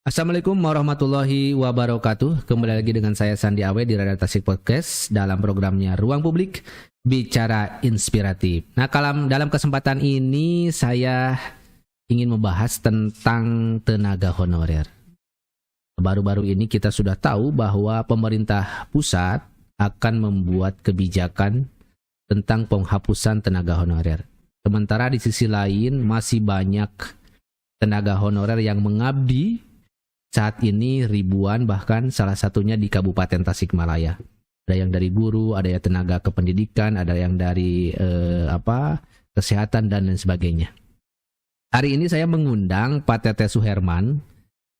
Assalamualaikum warahmatullahi wabarakatuh. Kembali lagi dengan saya Sandi Awe di Radio Tasik Podcast dalam programnya Ruang Publik Bicara Inspiratif. Nah, dalam kesempatan ini saya ingin membahas tentang tenaga honorer. Baru-baru ini kita sudah tahu bahwa pemerintah pusat akan membuat kebijakan tentang penghapusan tenaga honorer. Sementara di sisi lain masih banyak tenaga honorer yang mengabdi saat ini ribuan, bahkan salah satunya di Kabupaten Tasikmalaya. Ada yang dari guru, ada yang tenaga kependidikan, ada yang dari kesehatan dan lain sebagainya. Hari ini saya mengundang Pak Tete Suherman.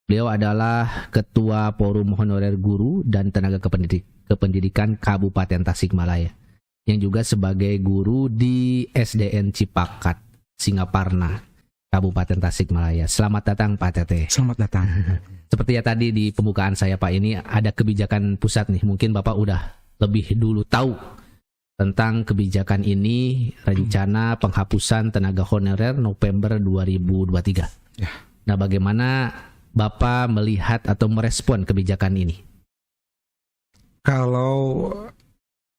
Beliau adalah Ketua Forum Honorer Guru dan Tenaga Kependidikan Kabupaten Tasikmalaya, yang juga sebagai guru di SDN Cipakat, Singaparna, Kabupaten Tasikmalaya. Selamat datang Pak Tete. Selamat datang. Seperti ya tadi di pembukaan saya Pak, ini ada kebijakan pusat nih. Mungkin Bapak udah lebih dulu tahu tentang kebijakan ini, rencana penghapusan tenaga honorer November 2023. Ya. Nah, bagaimana Bapak melihat atau merespon kebijakan ini? Kalau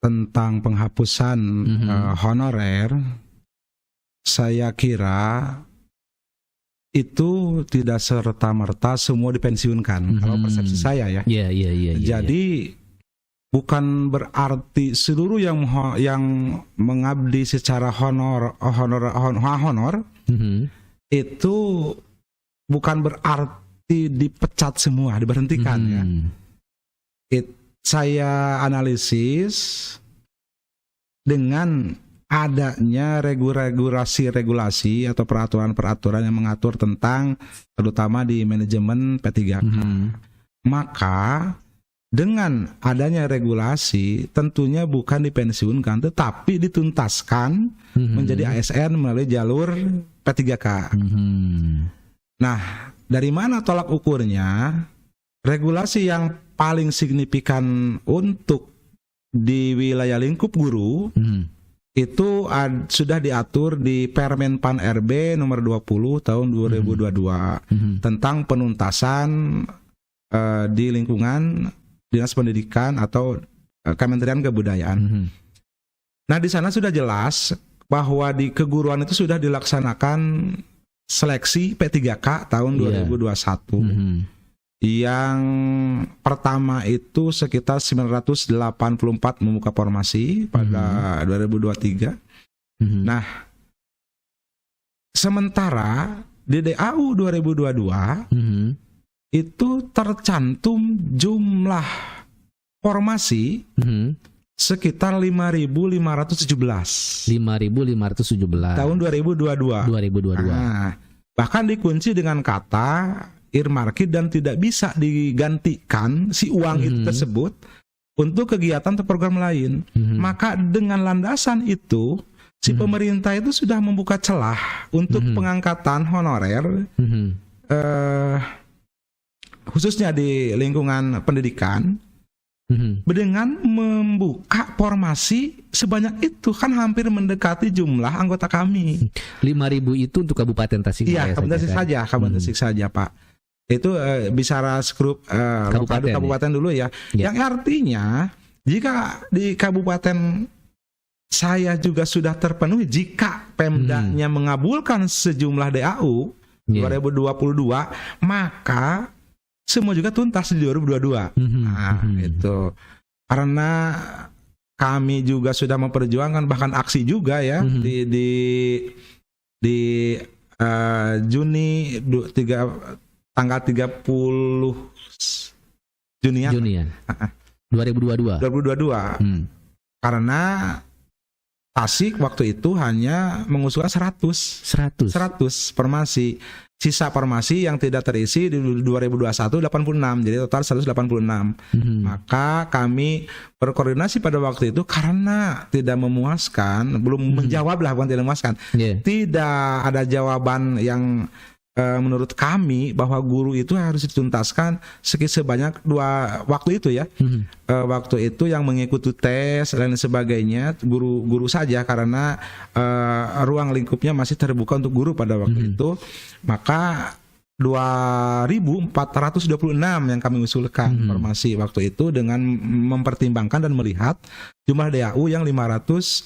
tentang penghapusan honorer, saya kira itu tidak serta-merta semua dipensiunkan. Kalau persepsi saya ya. Iya. Jadi bukan berarti seluruh yang mengabdi secara honor itu bukan berarti dipecat semua, diberhentikan ya. Saya analisis dengan adanya regulasi atau peraturan-peraturan yang mengatur tentang terutama di manajemen P3K. Maka dengan adanya regulasi tentunya bukan dipensiunkan tetapi dituntaskan menjadi ASN melalui jalur P3K. Nah, dari mana tolak ukurnya? Regulasi yang paling signifikan untuk di wilayah lingkup guru itu sudah diatur di Permenpan RB nomor 20 tahun 2022 tentang penuntasan di lingkungan Dinas Pendidikan atau Kementerian Kebudayaan. Nah, di sana sudah jelas bahwa di keguruan itu sudah dilaksanakan seleksi P3K tahun 2021. Yang pertama itu sekitar 984 membuka formasi pada 2023. Nah, sementara di DAU 2022 itu tercantum jumlah formasi sekitar 5.517. 5.517 tahun 2022. Nah, bahkan dikunci dengan kata earmarked dan tidak bisa digantikan si uang itu tersebut untuk kegiatan atau program lain. Maka dengan landasan itu si pemerintah itu sudah membuka celah untuk pengangkatan honorer khususnya di lingkungan pendidikan dengan membuka formasi sebanyak itu, kan hampir mendekati jumlah anggota kami. 5.000 itu untuk Kabupaten Tasikmalaya. Iya, Kabupaten Tasik saja Pak. Itu bicara skrup kabupaten dulu ya. Yang artinya jika di kabupaten saya juga sudah terpenuhi, jika Pemdanya mengabulkan sejumlah DAU 2022, maka semua juga tuntas di 2022. Itu karena kami juga sudah memperjuangkan bahkan aksi juga ya di Juni tanggal 30 Junian 2022. Karena Tasik waktu itu hanya mengusulkan 100 formasi. Sisa formasi yang tidak terisi di 2021 86, jadi total 186. Maka kami berkoordinasi pada waktu itu karena tidak memuaskan, belum menjawab lah, bukan tidak memuaskan. Tidak ada jawaban yang menurut kami bahwa guru itu harus dituntaskan sebanyak 2 waktu itu ya. Waktu itu yang mengikuti tes dan sebagainya guru saja, karena ruang lingkupnya masih terbuka untuk guru pada waktu itu. Maka 2.426 yang kami usulkan formasi waktu itu dengan mempertimbangkan dan melihat jumlah DAU yang 5.517.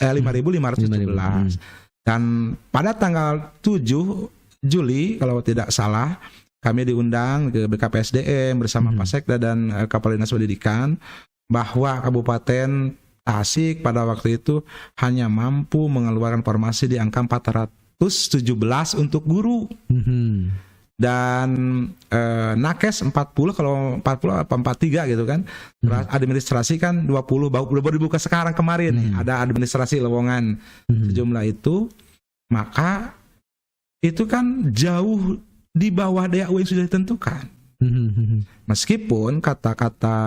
Dan pada tanggal 7 Juli kalau tidak salah kami diundang ke BKPSDM bersama Pak Sekda dan Kepala Dinas Pendidikan bahwa Kabupaten Tasik pada waktu itu hanya mampu mengeluarkan formasi di angka 417 untuk guru. Dan nakes 40, kalau 40 apa 43 gitu kan. Administrasi kan 20, baru dibuka sekarang kemarin nih, ada administrasi lowongan sejumlah itu, maka itu kan jauh di bawah DAU yang sudah ditentukan. Meskipun kata-kata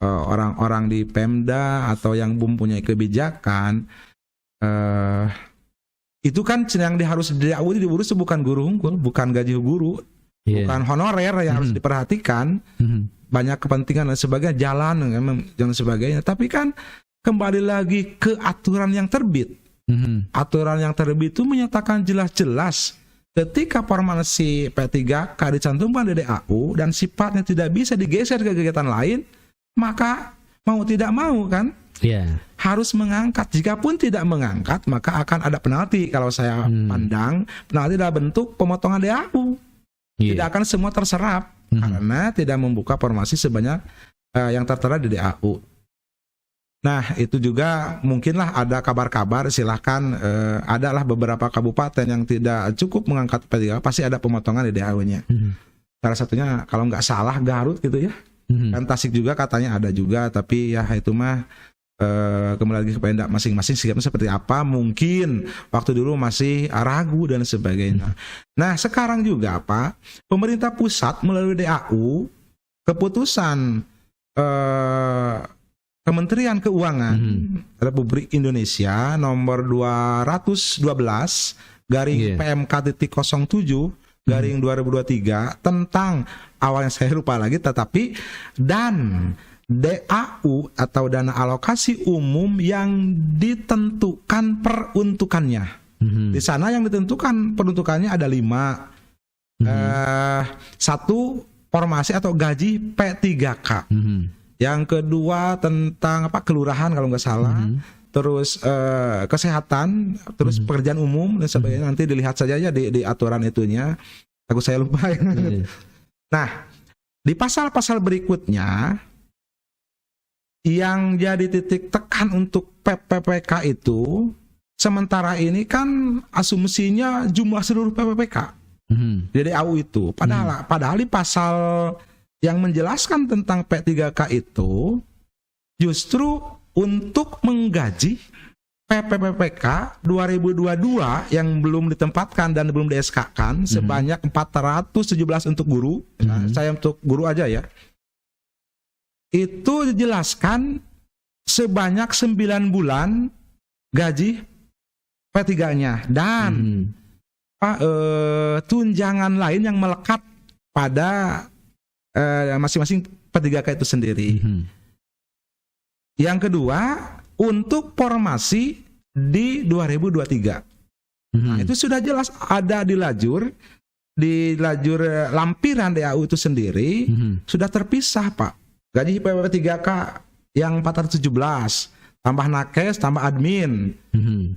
orang-orang di Pemda atau yang mempunyai kebijakan, itu kan yang harus DAU diurus bukan guru unggul, bukan gaji guru, bukan honorer yang harus diperhatikan, banyak kepentingan dan sebagainya, jalan dan sebagainya. Tapi kan kembali lagi ke aturan yang terbit. Aturan yang terbit itu menyatakan jelas-jelas ketika formasi P3K dicantumkan di DAU dan sifatnya tidak bisa digeser ke kegiatan lain, maka mau tidak mau kan harus mengangkat. Jikapun tidak mengangkat, maka akan ada penalti. Kalau saya pandang, penalti dalam bentuk pemotongan DAU. Tidak akan semua terserap karena tidak membuka formasi sebanyak yang tertera di DAU. Nah, itu juga mungkinlah ada kabar-kabar, silahkan adalah beberapa kabupaten yang tidak cukup mengangkat P3K, pasti ada pemotongan di DAU-nya. Salah satunya kalau nggak salah Garut gitu ya. Kan Tasik juga katanya ada juga, tapi ya itu mah kembali lagi ke Pemda masing-masing sikapnya seperti apa. Mungkin waktu dulu masih ragu dan sebagainya. Nah, sekarang juga Pak, pemerintah pusat melalui DAU keputusan Kementerian Keuangan Republik Indonesia nomor 212 garing PMK.07 2023 tentang, awalnya saya lupa lagi, tetapi dan DAU atau dana alokasi umum yang ditentukan peruntukannya. Di sana yang ditentukan peruntukannya ada 5. Satu, formasi atau gaji P3K. Yang kedua tentang kelurahan kalau nggak salah. Terus kesehatan, terus pekerjaan umum dan sebagainya. Nanti dilihat saja ya di aturan itunya. Aku saya lupa ya. Nah, di pasal-pasal berikutnya yang jadi titik tekan untuk PPPK itu, sementara ini kan asumsinya jumlah seluruh PPPK di DAU itu. Padahal di pasal yang menjelaskan tentang P3K itu justru untuk menggaji PPPK 2022 yang belum ditempatkan dan belum di-SK-kan sebanyak 417 untuk guru. Saya untuk guru aja ya. Itu dijelaskan sebanyak 9 bulan gaji P3-nya dan tunjangan lain yang melekat pada masing-masing P3K itu sendiri. Yang kedua, untuk formasi di 2023. Nah, itu sudah jelas ada di lajur lampiran DAU itu sendiri sudah terpisah, Pak. Gaji P3K yang 417, tambah nakes, tambah admin,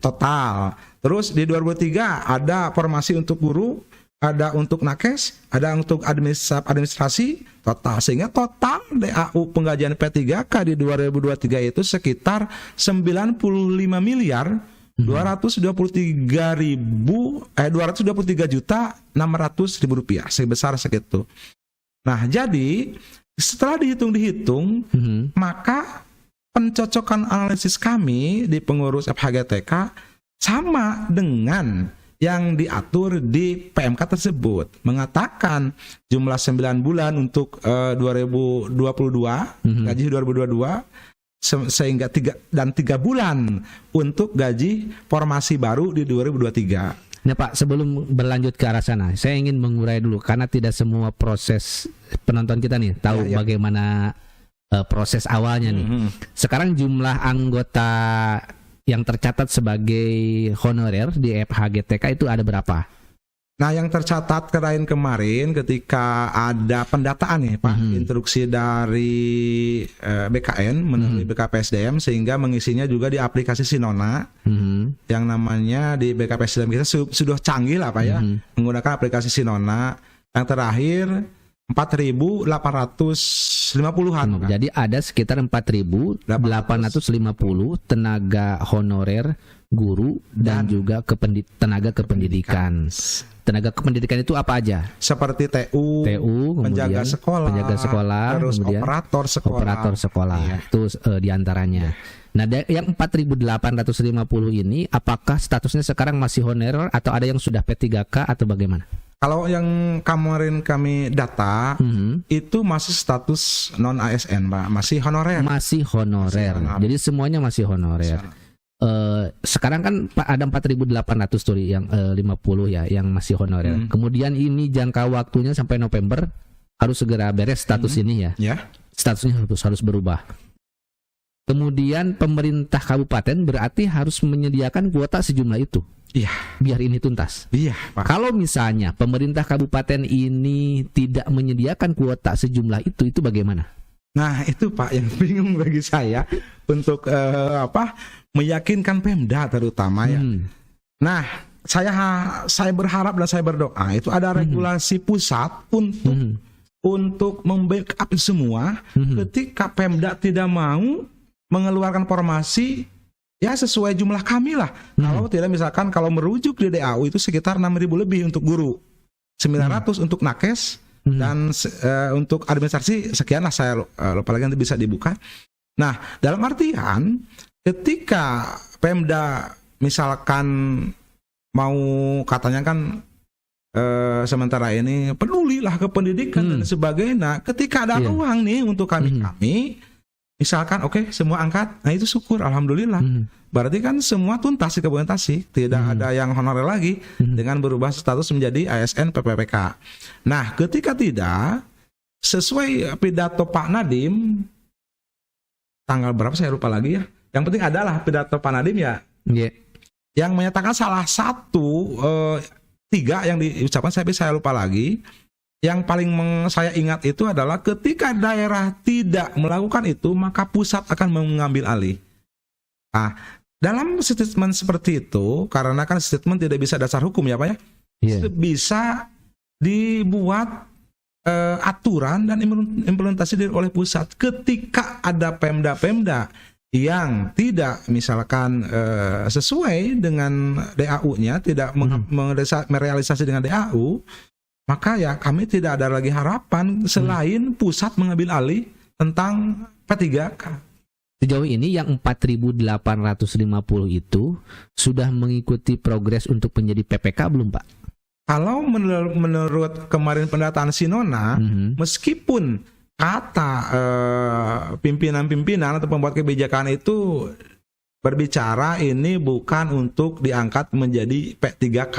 total. Terus di 2023 ada formasi untuk guru, ada untuk nakes, ada untuk administrasi, total. Sehingga total DAU penggajian P3K di 2023 itu sekitar 95 miliar 223 juta 600 ribu rupiah, sebesar segitu. Nah, jadi setelah dihitung, maka pencocokan analisis kami di pengurus FHGTK sama dengan yang diatur di PMK tersebut, mengatakan jumlah 9 bulan untuk 2022, gaji 2022, sehingga 3 bulan untuk gaji formasi baru di 2023. Nah Pak, sebelum berlanjut ke arah sana, saya ingin mengurai dulu karena tidak semua proses penonton kita nih tahu bagaimana proses awalnya nih. Sekarang jumlah anggota yang tercatat sebagai honorer di FHGTK itu ada berapa? Nah, yang tercatat kemarin ketika ada pendataan nih Pak, instruksi dari BKN melalui BKPSDM sehingga mengisinya juga di aplikasi Sinona yang namanya di BKPSDM kita sudah canggih lah Pak ya, menggunakan aplikasi Sinona. Yang terakhir 4.850-an. Jadi ada sekitar 4.850 tenaga honorer guru dan juga tenaga kependidikan. Tenaga kependidikan itu apa aja? Seperti TU, penjaga sekolah, terus kemudian operator sekolah. Iya. Itu diantaranya. Nah, yang 4.850 ini apakah statusnya sekarang masih honorer atau ada yang sudah P3K atau bagaimana? Kalau yang kemarin kami data itu masih status non ASN, Pak, masih honorer. Masih honorer. Jadi semuanya masih honorer. Sekarang kan ada 4.800 tuh yang 50 ya yang masih honorer. Kemudian ini jangka waktunya sampai November harus segera beres status ini ya. Statusnya harus berubah. Kemudian pemerintah kabupaten berarti harus menyediakan kuota sejumlah itu. Iya. Biar ini tuntas. Iya, Pak. Kalau misalnya pemerintah kabupaten ini tidak menyediakan kuota sejumlah itu bagaimana? Nah, itu Pak yang bingung bagi saya untuk meyakinkan Pemda terutama ya. Nah, saya berharap dan saya berdoa itu ada regulasi pusat untuk membackup semua ketika Pemda tidak mau mengeluarkan formasi ya sesuai jumlah kami lah. Kalau tidak misalkan kalau merujuk di DAU itu sekitar 6.000 lebih untuk guru, 900 untuk nakes dan untuk administrasi sekian lah, saya lupa lagi nanti bisa dibuka. Nah, dalam artian ketika Pemda misalkan mau katanya kan sementara ini pedulilah ke pendidikan dan sebagainya, ketika ada ruang nih untuk kami misalkan oke, semua angkat, nah itu syukur, alhamdulillah. Berarti kan semua tuntas implementasi, tidak ada yang honorer lagi dengan berubah status menjadi ASN PPPK. Nah, ketika tidak sesuai pidato Pak Nadiem tanggal berapa saya lupa lagi ya. Yang penting adalah pidato Pak Nadiem ya, yang menyatakan salah satu 3 yang diucapkan, saya lupa lagi. Yang paling saya ingat itu adalah ketika daerah tidak melakukan itu, maka pusat akan mengambil alih. Nah, dalam statement seperti itu, karena kan statement tidak bisa dasar hukum ya Pak ya, bisa dibuat aturan dan implementasi oleh pusat. Ketika ada Pemda-Pemda yang tidak misalkan sesuai dengan DAU-nya, tidak merealisasi dengan DAU, maka ya kami tidak ada lagi harapan selain pusat mengambil alih tentang P3K. Sejauh ini yang 4.850 itu sudah mengikuti progres untuk menjadi PPK belum Pak? Kalau menurut kemarin pendataan Sinona, meskipun kata pimpinan-pimpinan atau pembuat kebijakan itu berbicara ini bukan untuk diangkat menjadi P3K,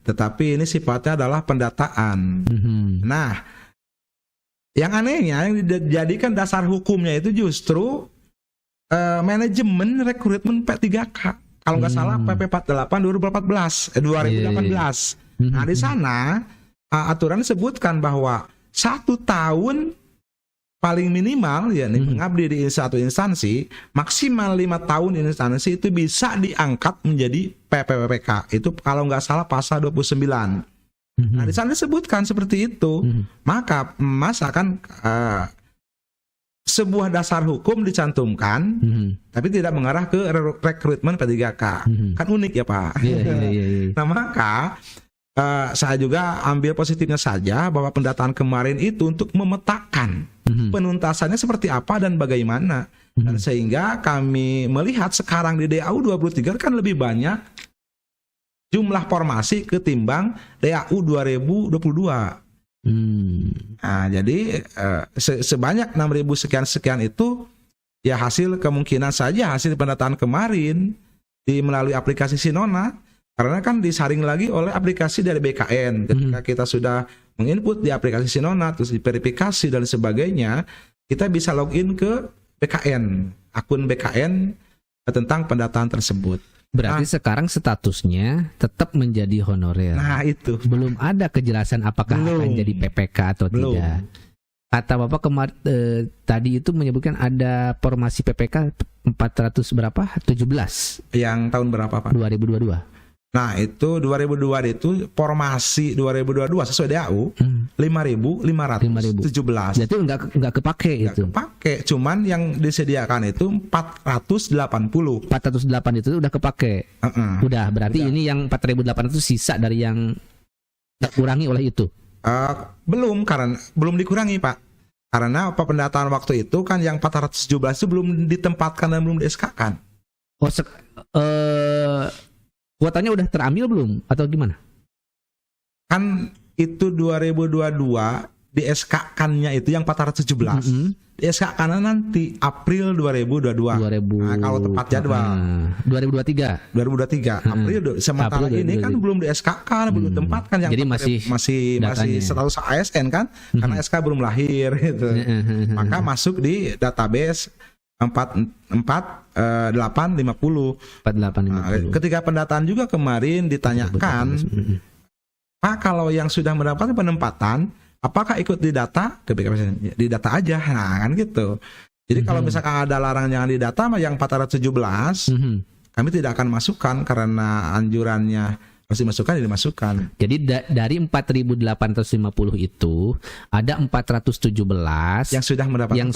tetapi ini sifatnya adalah pendataan. Nah, yang anehnya yang dijadikan dasar hukumnya itu justru manajemen rekrutmen P3K. Kalau nggak salah PP 48 2018. Nah, di sana aturan disebutkan bahwa 1 tahun paling minimal ya mengabdi di satu instansi, maksimal 5 tahun instansi itu bisa diangkat menjadi PPPK. Itu kalau nggak salah pasal 29. Nah, di sana disebutkan seperti itu. Maka kan sebuah dasar hukum dicantumkan, tapi tidak mengarah ke rekrutmen P3K. Kan unik ya Pak. Nah, maka saya juga ambil positifnya saja bahwa pendataan kemarin itu untuk memetakan penuntasannya seperti apa dan bagaimana. Dan sehingga kami melihat sekarang di DAU 23 kan lebih banyak jumlah formasi ketimbang DAU 2022. Nah, jadi sebanyak 6.000 sekian itu ya hasil kemungkinan saja hasil pendataan kemarin melalui aplikasi Sinona. Karena kan disaring lagi oleh aplikasi dari BKN. Ketika kita sudah menginput di aplikasi Sinona, terus diverifikasi dan sebagainya, kita bisa login ke BKN, akun BKN tentang pendataan tersebut. Berarti sekarang statusnya tetap menjadi honorer. Nah itu Belum ada kejelasan apakah akan jadi PPK atau Belum. tidak. Kata Bapak tadi itu menyebutkan ada formasi PPK 400 berapa? 17 yang tahun berapa Pak? 2022. Nah itu 2002 itu formasi 2022 sesuai DAU 5.517. Jadi nggak kepake Nggak itu. kepake, cuman yang disediakan itu 480. 408 itu udah kepake. Udah, berarti Udah. ini yang 4.800 sisa dari yang terkurangi oleh itu. Belum, karena belum dikurangi Pak. Karena pendataan waktu itu kan yang 417 itu belum ditempatkan dan belum di-SK-kan. Oh, kuotanya udah terambil belum atau gimana? Kan itu 2022 di-SK-kannya itu yang 417. Di-SK-kan nanti April 2022. 2000. Nah, kalau tepat jadwal. 2023. 2023 April. Sementara April ini kan 2023. belum di-SK-kan, belum ditempatkan yang Jadi masih datanya. status ASN kan, karena SK belum lahir gitu. Maka masuk di database 4850. 4850. Ketika pendataan juga kemarin ditanyakan, Pak, kalau yang sudah mendapatkan penempatan, apakah ikut di data? Di data aja, nah kan gitu. Jadi kalau misalkan ada larangan jangan di data, yang 417, kami tidak akan masukkan karena anjurannya harus dimasukkan, dimasukkan. Jadi dari 4.850 itu ada 417 Yang sudah mendapatkan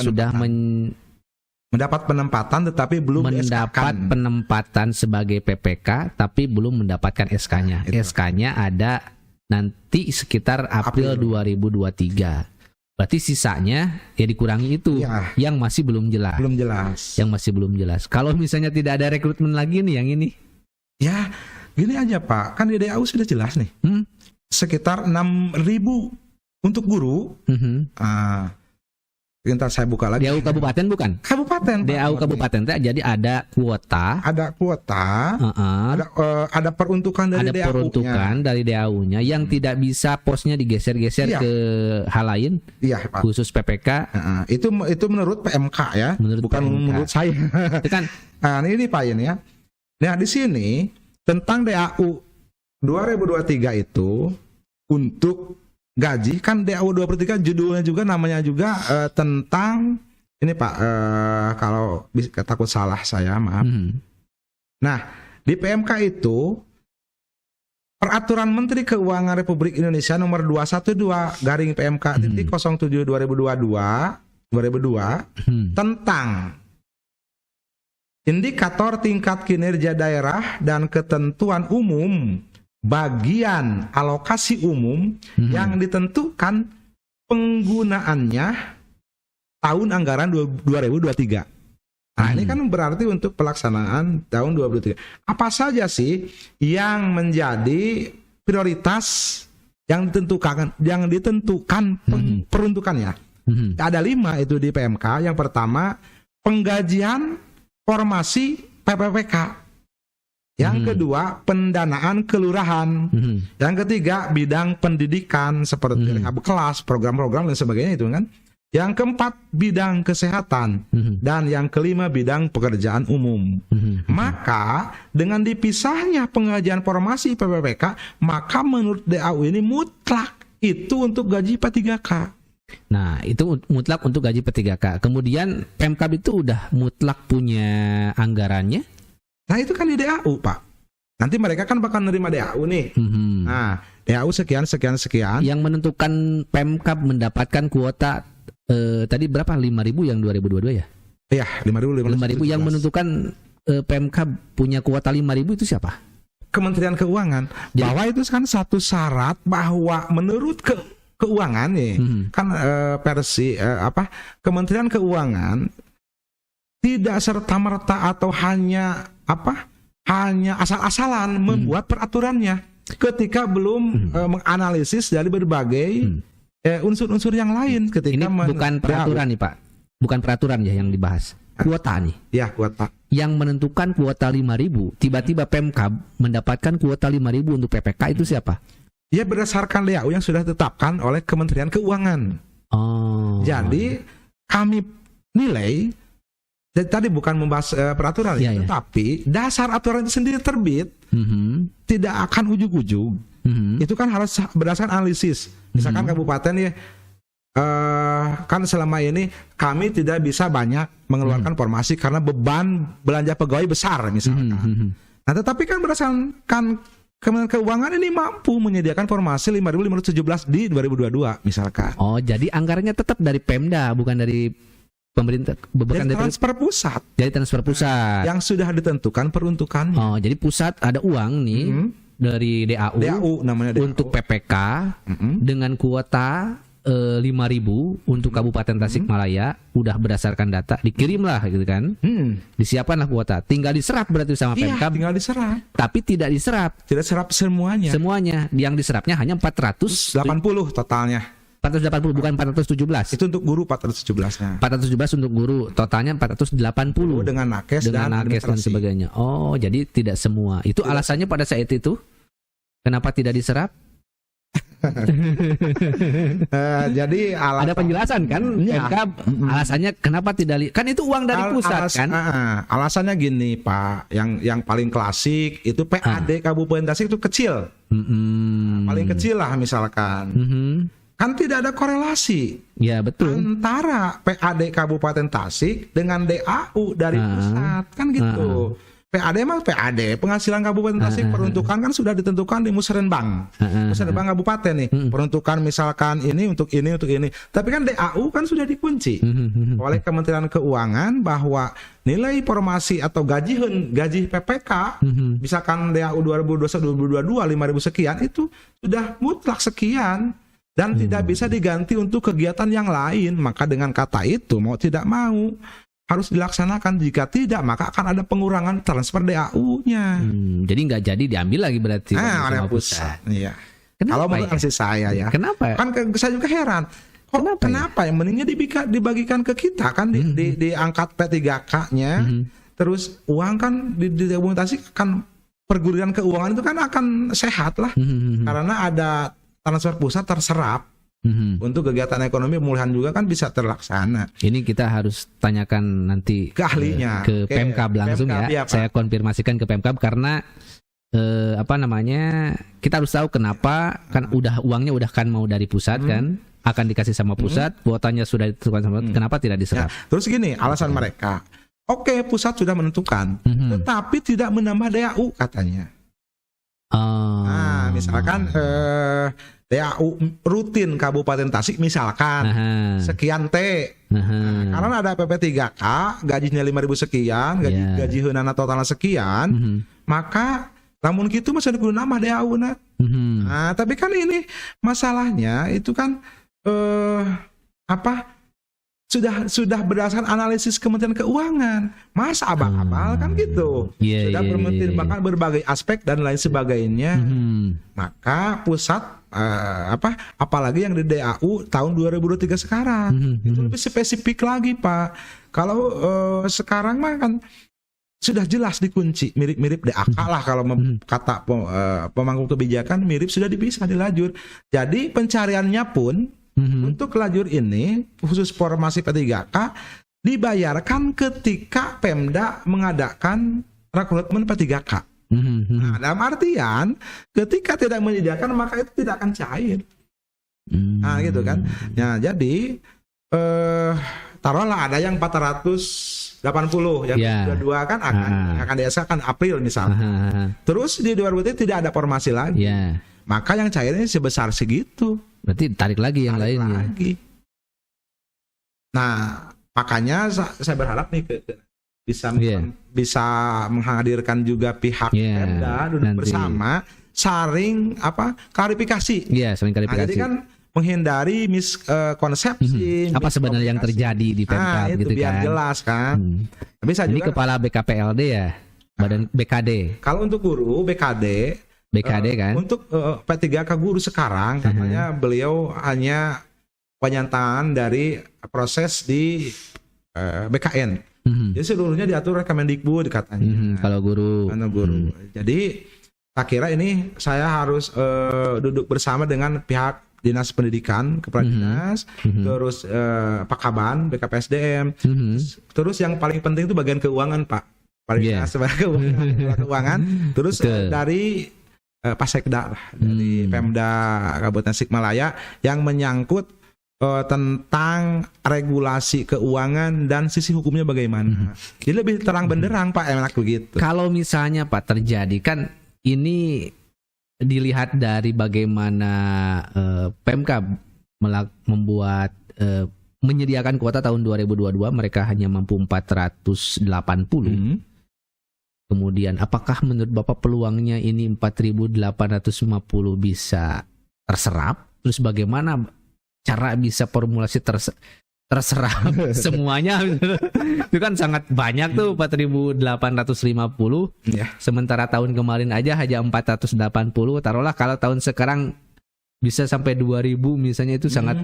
mendapat penempatan tetapi belum mendapat di-SK-kan. penempatan sebagai PPK tapi belum mendapatkan SK-nya. Itu. SK-nya ada nanti sekitar April 2023. Berarti sisanya ya dikurangi itu Ya. yang masih belum jelas. Belum jelas. Yang masih belum jelas. Kalau misalnya tidak ada rekrutmen lagi nih yang ini. Ya, gini aja Pak, kan di DAU sudah jelas nih. Sekitar 6.000 untuk guru. Ntar saya buka lagi. DAU kabupaten bukan? Kabupaten. Pak. DAU kabupaten teh jadi ada kuota. Ada kuota. Ada peruntukan dari ada DAU-nya. peruntukan dari DAU-nya yang tidak bisa posnya digeser-geser Iya. ke hal lain. Iya Pak. Khusus PPK. Itu menurut PMK ya, bukan PMK. menurut saya. Itu kan Nah ini Pak ini ya. Nah di sini tentang DAU 2023 itu untuk gaji kan DAU 2023 judulnya juga namanya juga tentang ini Pak, kalau takut salah saya maaf. Nah di PMK itu Peraturan Menteri Keuangan Republik Indonesia nomor 212 garing PMK titik 07 2002 tentang indikator tingkat kinerja daerah dan ketentuan umum bagian alokasi umum yang ditentukan penggunaannya tahun anggaran 2023. Nah, ini kan berarti untuk pelaksanaan tahun 2023. Apa saja sih yang menjadi prioritas yang ditentukan peruntukannya? Ada 5 itu di PMK. Yang pertama, penggajian formasi PPPK. Yang kedua, pendanaan kelurahan. Yang ketiga, bidang pendidikan seperti rehab kelas, program-program dan sebagainya itu kan. Yang keempat, bidang kesehatan. Dan yang kelima, bidang pekerjaan umum. Maka dengan dipisahnya penggajian formasi PPPK, maka menurut DAU ini mutlak itu untuk gaji P3K. Nah, itu mutlak untuk gaji P3K. Kemudian Pemkab itu udah mutlak punya anggarannya. Nah, itu kan di DAU, Pak. Nanti mereka kan bakal nerima DAU nih. Nah, DAU sekian. Yang menentukan Pemkab mendapatkan kuota tadi berapa? 5.000 yang 2022 ya? Iya, 5.000 yang menentukan Pemkab punya kuota 5.000 itu siapa? Kementerian Keuangan. Bahwa itu kan satu syarat bahwa menurut keuangan nih, kan Kementerian Keuangan tidak serta-merta atau hanya asal-asalan membuat peraturannya ketika belum menganalisis dari berbagai unsur-unsur yang lain. Ketika ini bukan peraturan nih Pak, bukan peraturan ya yang dibahas, kuota nih. Ya, kuota. Yang menentukan kuota 5.000, tiba-tiba Pemkab mendapatkan kuota 5.000 untuk PPK itu siapa? Ya, berdasarkan DAU yang sudah ditetapkan oleh Kementerian Keuangan. Oh. Jadi kami nilai Jadi tadi bukan membahas peraturan, Iya, iya. tapi dasar aturan itu sendiri terbit tidak akan ujug-ujug. Itu kan harus berdasarkan analisis. Misalkan kabupaten ya, kan selama ini kami tidak bisa banyak mengeluarkan formasi karena beban belanja pegawai besar misalkan. Nah, tetapi kan berdasarkan Kementerian Keuangan ini mampu menyediakan formasi 5.517 di 2022 misalkan. Oh, jadi anggarannya tetap dari Pemda, bukan dari pemerintah, bukan Dari dari transfer pusat dari transfer pusat. yang sudah ditentukan peruntukannya. Oh, jadi pusat ada uang nih dari DAU, DAU namanya DAU. untuk PPK dengan kuota 5.000 untuk Kabupaten Tasikmalaya, udah berdasarkan data dikirimlah gitu kan. Disiapkanlah kuota, tinggal diserap berarti sama Iya, Pemkab, tinggal diserap. tapi tidak diserap Tidak serap semuanya. semuanya. Yang diserapnya hanya 80 totalnya. 480, bukan 417. Itu untuk guru 417-nya. 417 untuk guru, totalnya 480 Dengan nakes dengan dan nakes dan administrasi. sebagainya. Oh, jadi tidak semua. Itu alasannya pada saat itu kenapa tidak diserap? Jadi Ada penjelasan kan? Iya. Pemkab alasannya kenapa tidak kan itu uang dari pusat kan? Alasannya gini Pak, yang paling klasik itu PAD Kabupaten Tasik itu kecil, paling kecil lah misalkan. Kan tidak ada korelasi Ya betul. antara PAD Kabupaten Tasik dengan DAU dari pusat, kan gitu. PAD mah PAD, penghasilan Kabupaten Tasik peruntukan kan sudah ditentukan di Musrenbang. Musrenbang Kabupaten nih, peruntukan misalkan ini untuk ini untuk ini. Tapi kan DAU kan sudah dikunci oleh Kementerian Keuangan bahwa nilai formasi atau gaji PPK misalkan DAU 2021-2022 5.000 sekian itu sudah mutlak sekian dan tidak bisa diganti untuk kegiatan yang lain. Maka dengan kata itu mau tidak mau harus dilaksanakan. Jika tidak, maka akan ada pengurangan transfer DAU-nya. Jadi nggak jadi diambil lagi berarti Oleh sama pusat. Iya. Kenapa Kalau menurut ya? analisis saya ya. Kenapa? Kan saya juga heran. Kenapa ya? Mendingnya dibagikan ke kita kan diangkat P3K-nya. Terus uang kan didokumentasi kan perguruan keuangan itu kan akan sehat lah. Karena ada transfer pusat terserap. Untuk kegiatan ekonomi pemulihan juga kan bisa terlaksana. Ini kita harus tanyakan nanti Ke ahlinya, ke Pemkab langsung Pemkab, ya. ya, Pak. Saya konfirmasikan ke Pemkab karena kita harus tahu kenapa kan uangnya udah kan mau dari pusat kan, akan dikasih sama pusat, kuotanya sudah ditentukan sama pusat, kenapa tidak diserap? Terus gini alasan mereka. Oke, pusat sudah menentukan, tetapi tidak menambah DAU katanya. Nah, misalkan DAU rutin Kabupaten Tasik misalkan sekian T. Karena ada PP3K gajinya 5.000 sekian, gaji heunana totalnya sekian, maka namun gitu masih ada nama DAU nah. Nah, tapi kan ini masalahnya itu kan sudah berdasarkan analisis Kementerian Keuangan. Mas abal-abal kan gitu. Sudah mempertimbangkan berbagai aspek dan lain sebagainya. Maka pusat apalagi yang di DAU tahun 2023 sekarang itu lebih spesifik lagi Pak. Kalau sekarang mah kan sudah jelas dikunci mirip-mirip DAK lah kalau kata pemangku kebijakan mirip sudah bisa dilajur. Jadi pencariannya pun untuk lajur ini khusus formasi P3K dibayarkan ketika Pemda mengadakan rekrutmen P3K. Nah, dalam artian ketika tidak menyediakan maka itu tidak akan cair. Nah, gitu kan. Nah, jadi taruhlah ada yang 480 yang kedua kan akan diasakan April misalnya. Terus di 2023 tidak ada formasi lagi. Maka yang cairnya sebesar segitu. Berarti tarik lagi yang lainnya. Nah, makanya saya berharap nih bisa menghadirkan juga pihak Pemda duduk bersama saring klarifikasi. Saling klarifikasi. Nah, jadi kan menghindari miskonsepsi. Apa sebenarnya yang terjadi di Pemkab itu gitu biar kan. jelas kan. Tapi saya ini juga kepala BKPLD ya. Badan BKD. Kalau untuk guru BKD kan. Untuk P3K guru sekarang katanya beliau hanya penyantaan dari proses di BKN. Jadi seluruhnya diatur Kemendikbud katanya. Kalau guru. Jadi tak kira ini saya harus duduk bersama dengan pihak Dinas Pendidikan, Kepala Dinas, terus Pakaban, BKPSDM, terus yang paling penting itu bagian keuangan, Pak. Paling sebagai keuangan, terus dari Pasekda lah, dari Pemda Kabupaten Tasikmalaya yang menyangkut tentang regulasi keuangan dan sisi hukumnya bagaimana. Jadi lebih terang benderang, Pak, enak begitu. Kalau misalnya Pak terjadi, kan ini dilihat dari bagaimana Pemkab membuat menyediakan kuota tahun 2022, mereka hanya mampu 480. Kemudian apakah menurut Bapak peluangnya ini 4.850 bisa terserap? Terus bagaimana cara bisa formulasi terserap semuanya? Itu kan sangat banyak tuh, 4.850. Sementara tahun kemarin aja hanya 480. Taruhlah kalau tahun sekarang bisa sampai 2.000 misalnya, itu sangat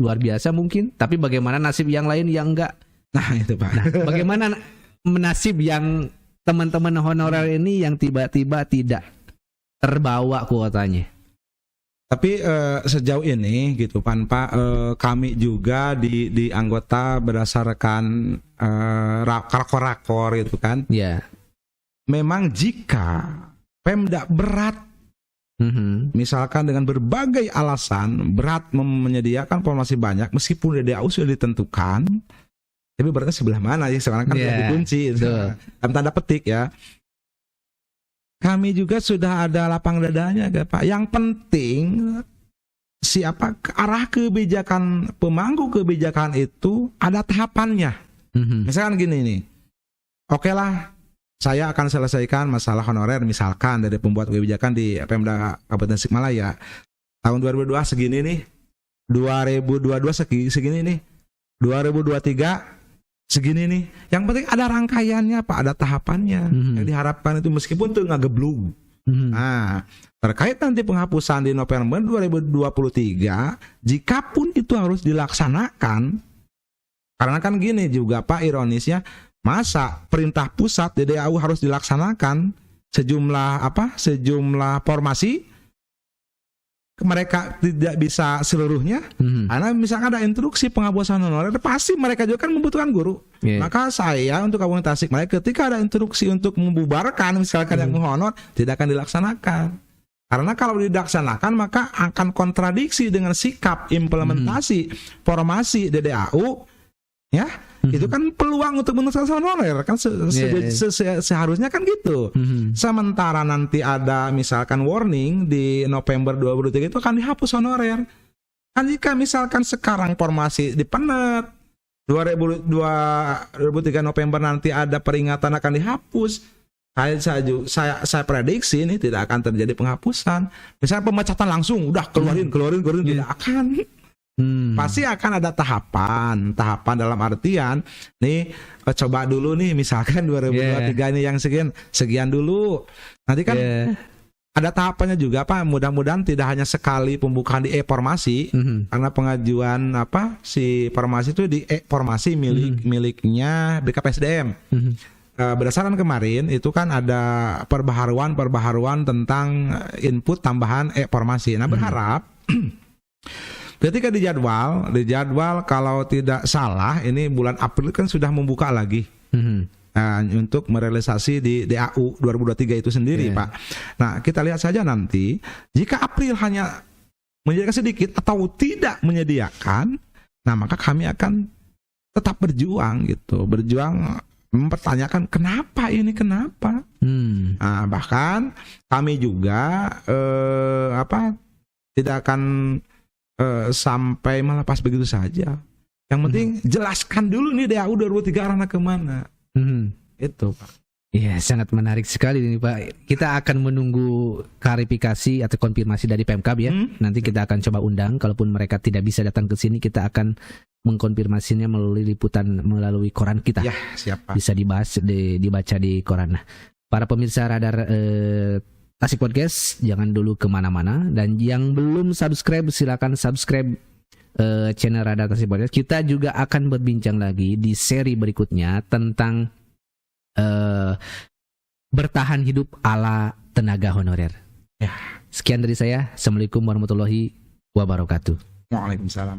luar biasa mungkin. Tapi bagaimana nasib yang lain yang enggak? Nah itu, Pak. Nah, bagaimana nasib yang teman-teman honorer ini yang tiba-tiba tidak terbawa kuotanya? Tapi sejauh ini gitu Pak, kami juga di anggota berdasarkan rakor-rakor itu kan. Memang jika Pemda berat, misalkan dengan berbagai alasan berat menyediakan formasi banyak, meskipun DDAU sudah ditentukan, tapi beratnya sebelah mana ya sekarang kan sudah dikunci, dalam tanda petik ya. Kami juga sudah ada lapang dadanya, Pak. Yang penting siapa arah kebijakan, pemangku kebijakan itu ada tahapannya. Misalkan gini nih, oke lah, saya akan selesaikan masalah honorer misalkan dari pembuat kebijakan di Pemda Kabupaten Tasikmalaya. Tahun 2022 segini nih, 2022 segini nih, 2023 segini nih. Yang penting ada rangkaiannya, Pak, ada tahapannya. Yang diharapkan itu meskipun tuh nggak geblug. Nah, terkait nanti penghapusan di November 2023, jikapun itu harus dilaksanakan, karena kan gini juga, Pak, ironisnya, masa perintah pusat DDAU harus dilaksanakan sejumlah formasi, mereka tidak bisa seluruhnya, karena misalkan ada instruksi penghapusan honorer, pasti mereka juga kan membutuhkan guru. Maka saya untuk Kabupaten Tasikmalaya, ketika ada instruksi untuk membubarkan misalkan yang honor, tidak akan dilaksanakan. Karena kalau dilaksanakan maka akan kontradiksi dengan sikap implementasi formasi DDAU, ya. Itu kan peluang untuk menutaskan honorer kan seharusnya kan gitu. Sementara nanti ada misalkan warning di November 2023 itu akan dihapus honorer. Kan jika misalkan sekarang formasi dipenet, 2023 November nanti ada peringatan akan dihapus, saya prediksi ini tidak akan terjadi penghapusan. Misalnya pemecatan langsung udah keluarin tidak akan. Pasti akan ada tahapan dalam artian nih, coba dulu nih misalkan 2023 ini yang sekian dulu, nanti kan ada tahapannya juga, Pak. Mudah-mudahan tidak hanya sekali pembukaan di e-formasi, karena pengajuan si formasi itu di e-formasi miliknya BKPSDM. Berdasarkan kemarin itu kan ada perbaharuan tentang input tambahan e-formasi. Nah, berharap ketika dijadwal kalau tidak salah ini bulan April kan sudah membuka lagi untuk merealisasi di DAU 2023 itu sendiri, Pak. Nah, kita lihat saja nanti jika April hanya menyediakan sedikit atau tidak menyediakan, nah maka kami akan tetap berjuang mempertanyakan kenapa. Nah, bahkan kami juga tidak akan sampai melepas begitu saja. Yang penting jelaskan dulu nih DAU 2023 arahnya kemana. Itu, Pak. Iya, sangat menarik sekali ini, Pak. Kita akan menunggu klarifikasi atau konfirmasi dari Pemkab ya. Nanti kita akan coba undang. Kalaupun mereka tidak bisa datang ke sini, kita akan mengkonfirmasinya melalui liputan, melalui koran kita. Ya, siap, Pak. Bisa dibaca di koran. Nah, para pemirsa Radar Tasik Podcast, jangan dulu kemana-mana. Dan yang belum subscribe, silakan subscribe channel Radar Tasik Podcast. Kita juga akan berbincang lagi di seri berikutnya tentang bertahan hidup ala tenaga honorer. Sekian dari saya. Assalamualaikum warahmatullahi wabarakatuh. Waalaikumsalam.